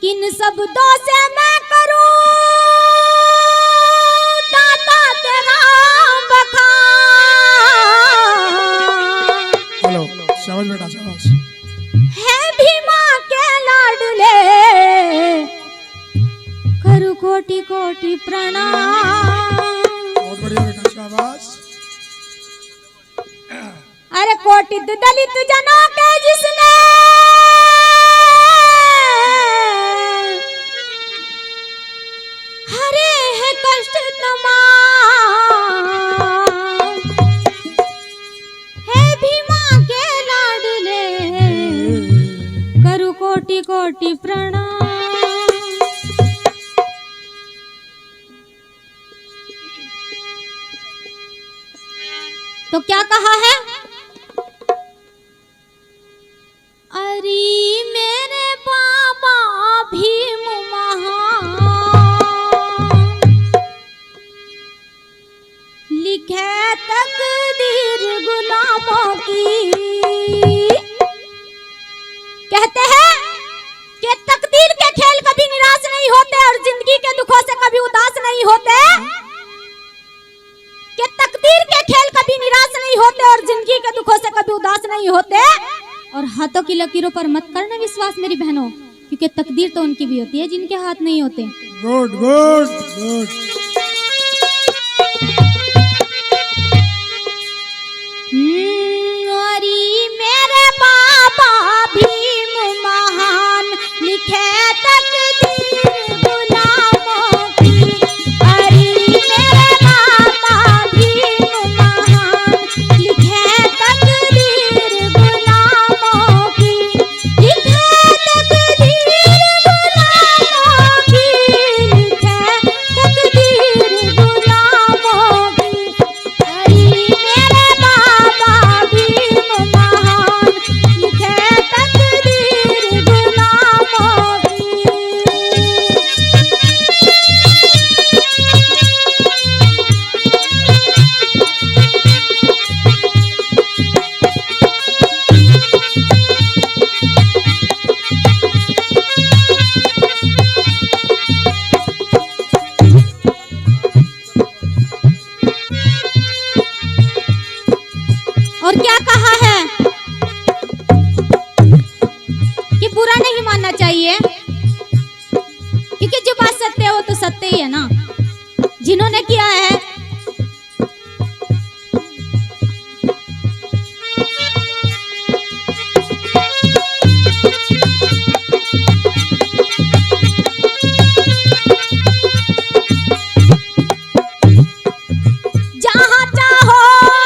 किन शब्दों से मैं करूं दाता तेरा बखान। हेलो शाबाश बेटा शाबाश। है भीमा के लाडले करू कोटि कोटि प्रणाम। बहुत बढ़िया बेटा शाबाश। अरे कोटि दलित जनों के जिसने हरे है कष्ट तमाम, है भीमा के लाडले करू कोटि कोटि प्रणाम। तो क्या कहा है? अरे मेरे बाबा भीम महान लिखे तकदीर गुलामों की। कहते हैं कि तकदीर के खेल कभी निराश नहीं होते और जिंदगी के दुखों से कभी उदास नहीं होते। कि तकदीर के खेल कभी निराश नहीं होते और जिंदगी के दुखों से कभी उदास नहीं होते। और हाथों की लकीरों पर मत करना विश्वास मेरी बहनों, क्योंकि तकदीर तो उनकी भी होती है जिनके हाथ नहीं होते। Good good good. मेरे बाबा भीम महान लिखे तकदीर गुलामों की। अरे मेरे बाबा भीम महान लिखे तकदीर गुलामों की। लिखे तकदीर गुलामों की। लिखे तकदीर गुलामों की। अरे मेरे बाबा भीम महान लिखे तकदीर गुलामों की। और क्या कहा है कि बुरा नहीं मानना चाहिए, क्योंकि जो बात सत्य है वो तो सत्य ही है ना। जिन्होंने किया है जहाँ चाहो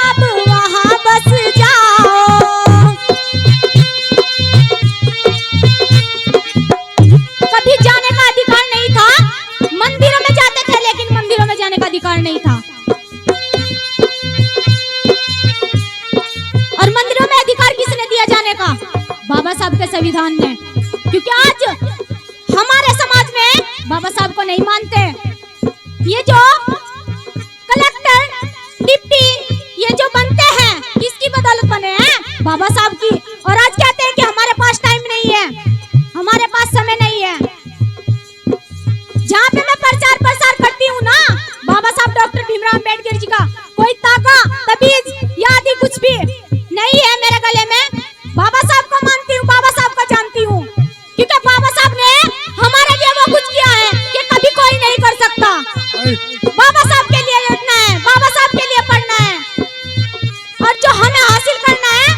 अब वहाँ बस जाओ। कभी जाने का अधिकार नहीं था। मंदिरों में जाते थे लेकिन मंदिरों में जाने का अधिकार नहीं था। और मंदिरों में अधिकार किसने दिया जाने का? बाबा साहब के संविधान ने। क्योंकि आज हमारे समाज में बाबा साहब को नहीं मानते। ये जो कलेक्टर डिप्टी ये जो बनते हैं किसकी बदौलत बने हैं? बाबा साहब की। और आज कहते हैं कि हमारे पास टाइम नहीं है, हमारे पास समय नहीं है। जहाँ पे मैं प्रचार प्रसार करती हूँ ना बाबा साहब डॉक्टर भीमराव अंबेडकर जी का, कोई ताका तबीज या आदि कुछ भी नहीं है मेरे गले में। बाबा साहब को मानती हूँ, बाबा साहब को जानती हूँ, क्योंकि बाबा साहब ने हमारे लिए वो कुछ किया है कि कभी कोई नहीं कर सकता। बाबा साहब के लिए लड़ना है, बाबा साहब के लिए पढ़ना है, और जो हमें हासिल करना है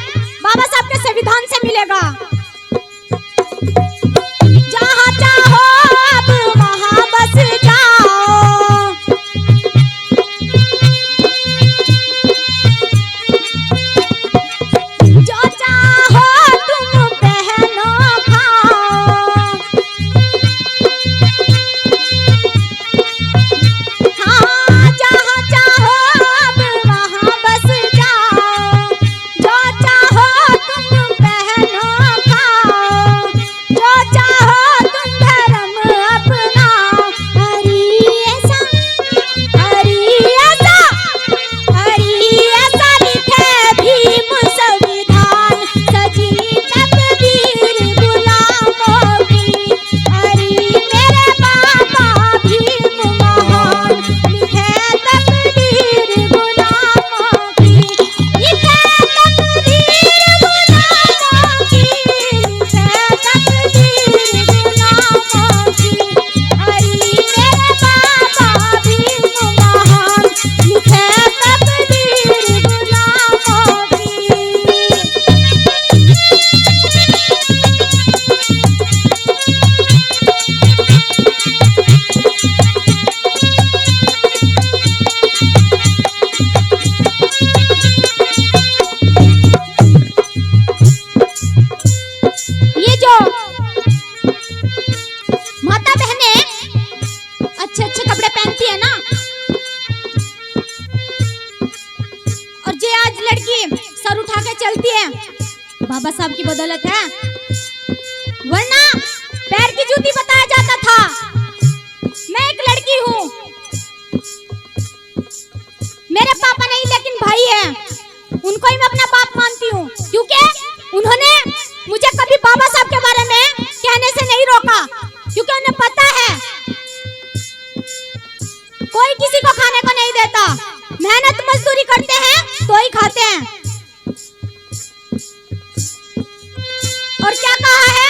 बाबा साहब के संविधान से मिलेगा। जहाँ चाहो अब वहाँ बस जाओ। लड़की सर उठा के चलती है, बाबा साहब की बदौलत है, वरना पैर की जूती बताया जाता था। मैं एक लड़की हूँ, मेरे पापा नहीं लेकिन भाई है, उनको ही मैं अपना बाप मानती हूँ, क्योंकि उन्होंने मुझे कभी बाबा साहब के बारे में कहने से नहीं रोका, क्योंकि उन्हें पता है कोई किसी को खाने को नहीं देता, मेहनत मजदूरी करते हैं तो ही खाते हैं। और क्या कहा है,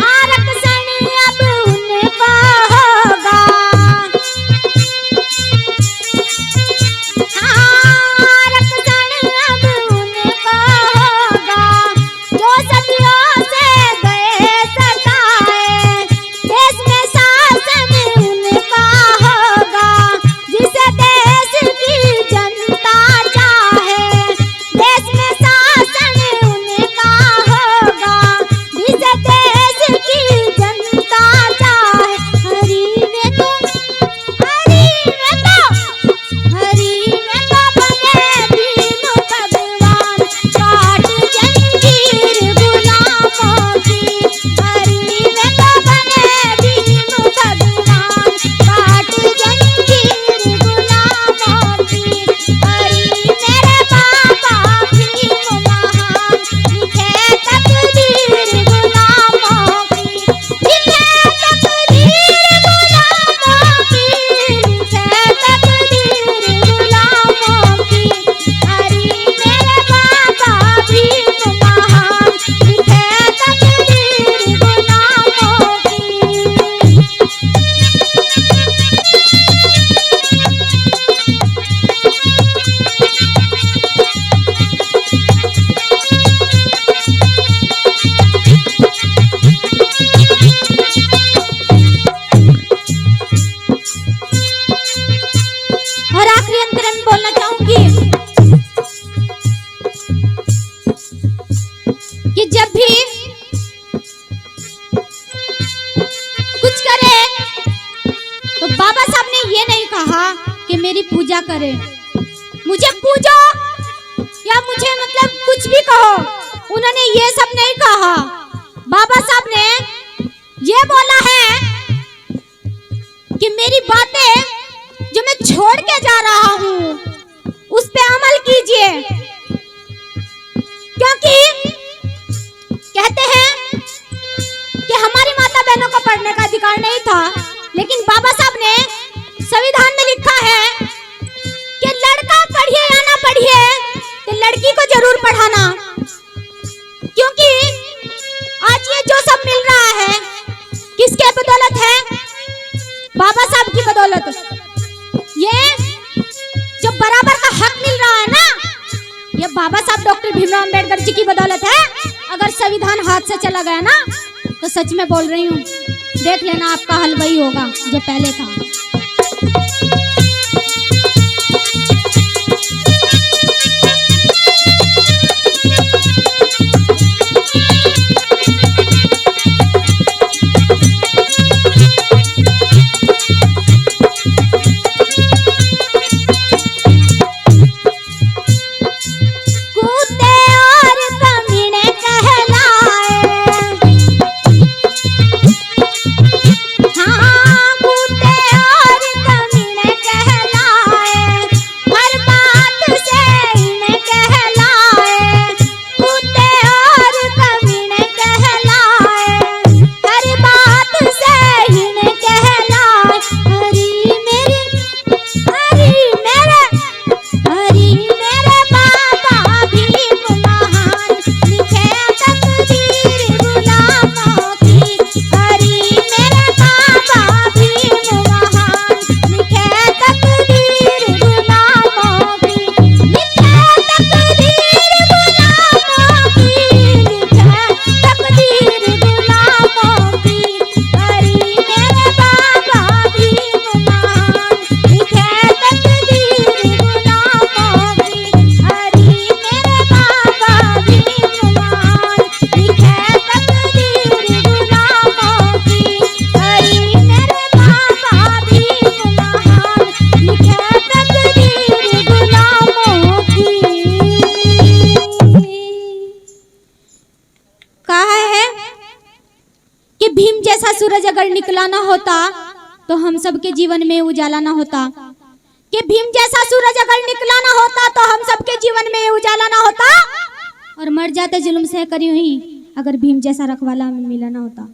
आरक्षण अब उनका होगा, आरक्षण अब उनका होगा, जो सदियों से गए सताए, देश में शासन उनका होगा, जिसे देश की जनता चाहे, देश में शासन उनका होगा, जिसे देश की जनता चाहे। हरी में तो बने भीम भगवान, काट जंजीर गुलामों की, हरी में तो बने भीम भगवान, काट जंजीर गुलामों की, हरी मेरे बाबा भीम महान, लिखे तकदीर गुलामों की, लिखे तकदीर गुलामों की, लिखे तकदीर गुलामों की, हरी मेरे बाबा भीम महान, लिखे तकदीर गुलामों की। और आखिरी अंतर में बोलना चाहूंगी कि जब भी कुछ करे तो बाबा साहब ने ये नहीं कहा कि मेरी पूजा करे, मुझे पूजो या मुझे मतलब कुछ भी कहो, उन्होंने ये सब नहीं कहा। बाबा साहब ने ये बोला है कि मेरी बातें जो मैं छोड़ के जा रहा हूँ उस पे अमल कीजिए, क्योंकि कहते हैं कि हमारी माता बहनों को पढ़ने का अधिकार नहीं था, लेकिन बाबा साहब ने संविधान में लिखा है कि लड़का पढ़िए या ना पढ़िए तो लड़की को जरूर पढ़ाना, क्योंकि आज ये जो सब मिल रहा है किसके बदौलत है, बाबा साहब की बदौलत। ये जो बराबर का हक मिल रहा है ना, ये बाबा साहब डॉक्टर भीमराव अंबेडकर जी की बदौलत है। अगर संविधान हाथ से चला गया ना तो सच में बोल रही हूँ, देख लेना आपका हल वही होगा जो पहले था। कूदे और कमीने कहलाए, हाँ कूदे और अगर निकला ना होता तो हम सबके जीवन में उजाला ना होता। कि भीम जैसा सूरज अगर निकला ना होता तो हम सबके जीवन में उजाला ना होता। और मर जाते जुल्म से करी हुई अगर भीम जैसा रखवाला हमें मिला ना होता।